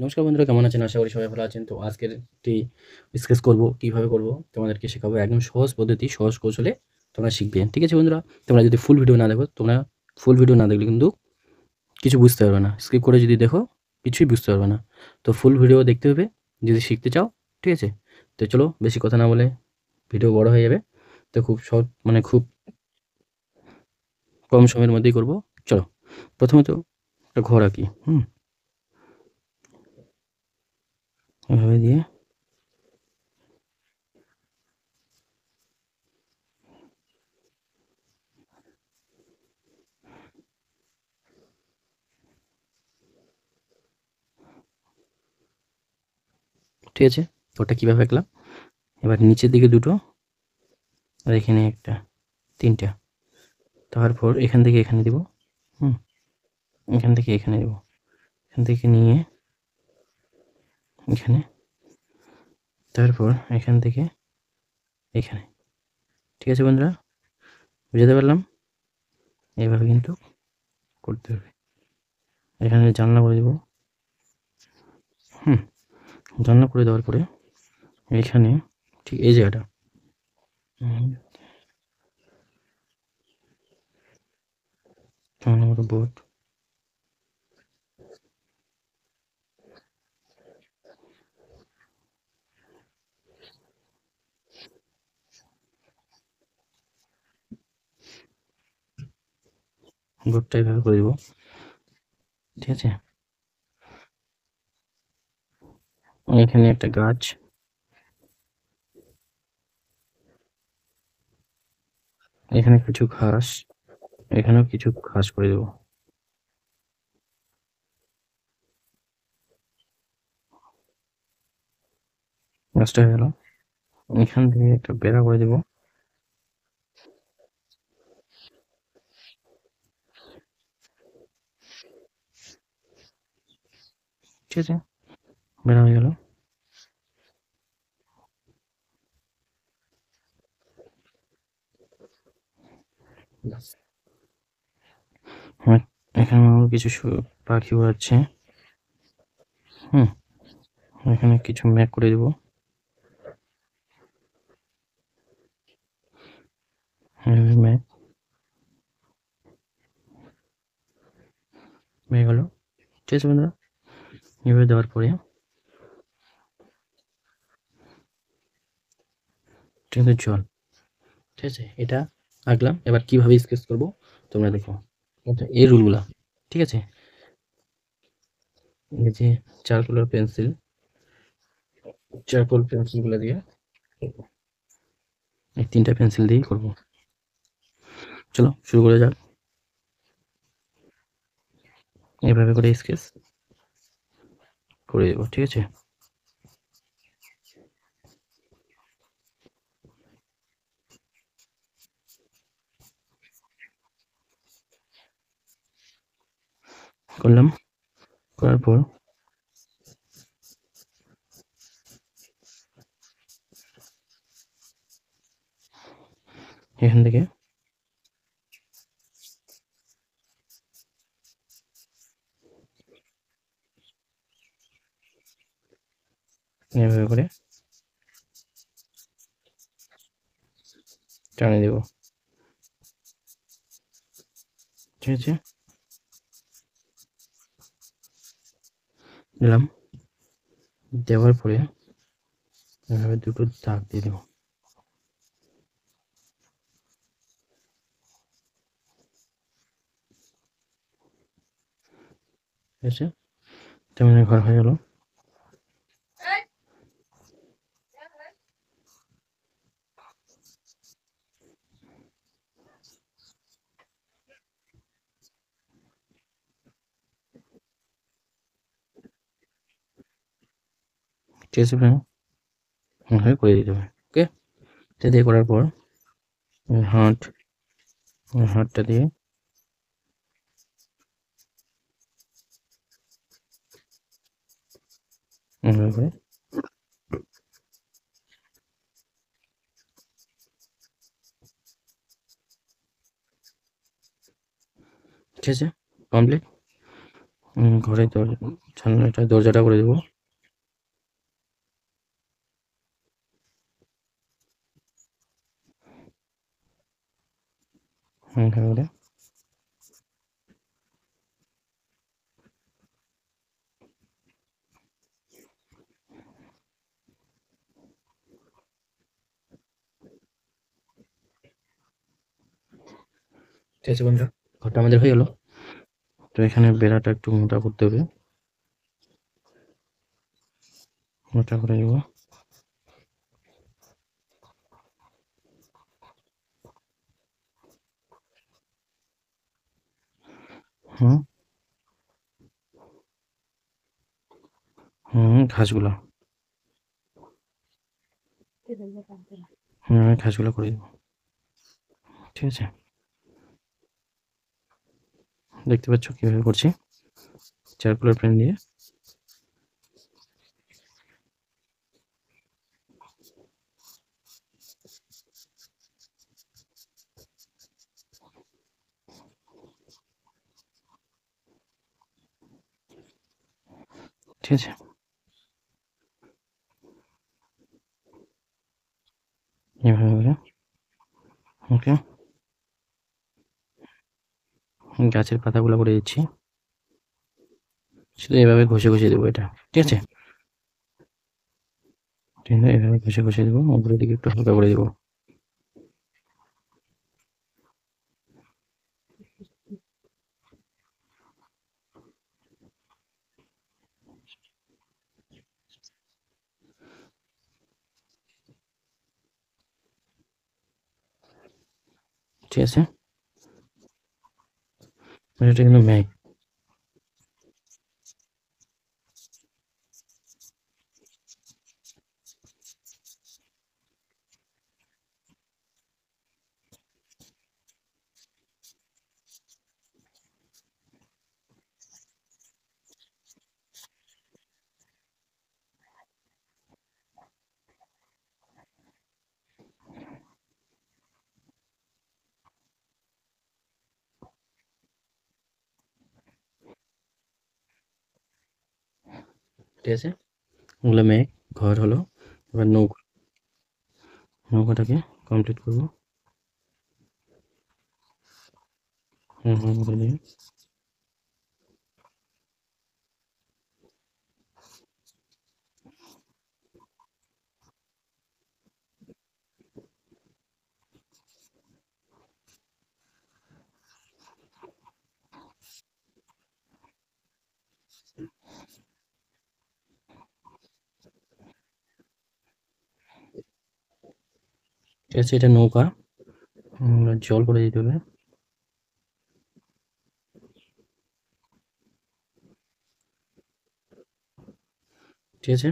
নমস্কার বন্ধুরা, কেমন আছেন? আশা করি সবাই ভালো আছেন। তো আজকের একটি স্কেচ করব, কিভাবে করব তোমাদেরকে শেখাবো। একদম সহজ পদ্ধতি, সহজ কৌশলে তোমরা শিখবে। ঠিক আছে বন্ধুরা? তোমরা যদি ফুল ভিডিও না দেখো, ফুল ভিডিও না দেখলে কিন্তু কিছু বুঝতে পারবে না। স্কিপ করে যদি দেখো, কিছুই বুঝতে পারবে না। তো ফুল ভিডিও দেখতে হবে যদি শিখতে চাও। ঠিক আছে? তো চলো, বেশি কথা না বলে, ভিডিও বড় হয়ে যাবে। তো খুব শর্ট, মানে খুব কম সময়ের মধ্যেই করব। চলো, প্রথমত একটা ঘর আঁকি। এভাবে দিয়ে, ঠিক আছে? ওটা কিভাবে আঁকলাম। এবার নিচের দিকে দুটো, আর এখানে একটা, তিনটা। তারপর এখান থেকে এখানে দিব। হুম, এখান থেকে এখানে দেব। এখান থেকে নিয়ে এখানে, তারপর এখান থেকে এখানে। ঠিক আছে বন্ধুরা? বুঝাতে পারলাম? এইভাবে কিন্তু করতে হবে। এখানে জানলা করে দেব। হুম, জানলা করে দেওয়ার পরে এখানে ঠিক এই জায়গাটা, হুম, জানলা মতো বোর্ড, বোর্ডটা এইভাবে করে দেবো। ঠিক আছে? এখানে একটা গাছ, এখানে কিছু ঘাস, এখানেও কিছু ঘাস করে দেবো। গাছটা হয়ে গেল। এখান থেকে একটা বেড়া করে দেবো। ঠিক আছে? বেড়া হয়ে গেল। হ্যাঁ, এখানে আরো কিছু পাখি উড়াচ্ছে। হুম, এখানে কিছু ম্যাক করে দেবো। ম্যাক হয়ে গেল। ঠিক আছে বন্ধুরা? এভাবে দেওয়ার পরে কিন্তু জল। ঠিক আছে? এটা আঁকলাম। এবার কিভাবে স্কেচ করব তোমরা দেখো। আচ্ছা, এই রুলগুলা। ঠিক আছে? এই যে চারকোল পেন্সিলগুলা দিয়ে, এই ৩টা পেন্সিল দিয়েই করব। চলো শুরু করা যাক। এভাবে করে স্কেচ করে দেবো। ঠিক আছে? করলাম। করার পর এখান থেকে এভাবে করে টানে দেবো। ঠিক আছে? দিলাম। দেওয়ার পরে এভাবে দুটো দাগ দিয়ে দেবো। ঠিক আছে? তেমন ঘর হয়ে গেল। ঠিক আছে ফ্রেন্ড? এভাবে করে দিতে হবে। ওকে? এটা দিয়ে করার পর হাত, হাতটা দিয়ে এভাবে করে। ঠিক আছে? কমপ্লিট। ঘরে জানলাটা দরজাটা করে দেবো। এভাবে ঠিক আছে বন্ধুরা, ঘরটা আমাদের হয়ে গেল। তো এখানে বেড়াটা একটু মোটা করতে হবে, মোটা করে দেবো। হুম ঘাসগুলো, ঘাসগুলো করে দেবো। ঠিক আছে, দেখতে পাচ্ছ কিভাবে করছি চারকোলার পেন দিয়ে। ঠিক আছে, এভাবে করে ওকে গাছের পাতাগুলো করে দিচ্ছি, শুধু এভাবে ঘষে ঘষে দেবো এটা। ঠিক আছে, ঠিক আছে, এভাবে ঘষে ঘষে দেবো, উপরের দিকে একটু হালকা করে দেবো। ঠিক আছে, এটা কিন্তু ম্যাগ। ঠিক আছে, ওগুলো ম্যাগ, ঘর হলো। এবার নৌকাটাকে কমপ্লিট করবো। করে দিই। ঠিক আছে, এটা নৌকা, জল করে দিতে হবে। ঠিক আছে,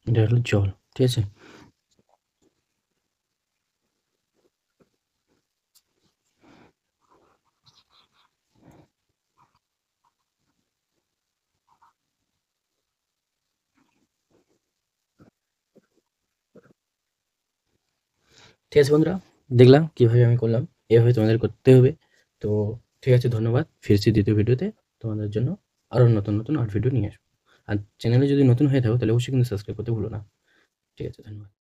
এটা হলো জল। ঠিক আছে, ঠিক আছে বন্ধুরা, দেখলাম কিভাবে আমি করলাম, এভাবে তোমাদের করতে হবে। তো ঠিক আছে, ধন্যবাদ। ফিরছি দ্বিতীয় ভিডিওতে তোমাদের জন্য আরও নতুন নতুন আর্ট ভিডিও নিয়ে আসবো। আর চ্যানেলে যদি নতুন হয়ে থাকো তাহলে অবশ্যই কিন্তু সাবস্ক্রাইব করতে ভুলো না। ঠিক আছে, ধন্যবাদ।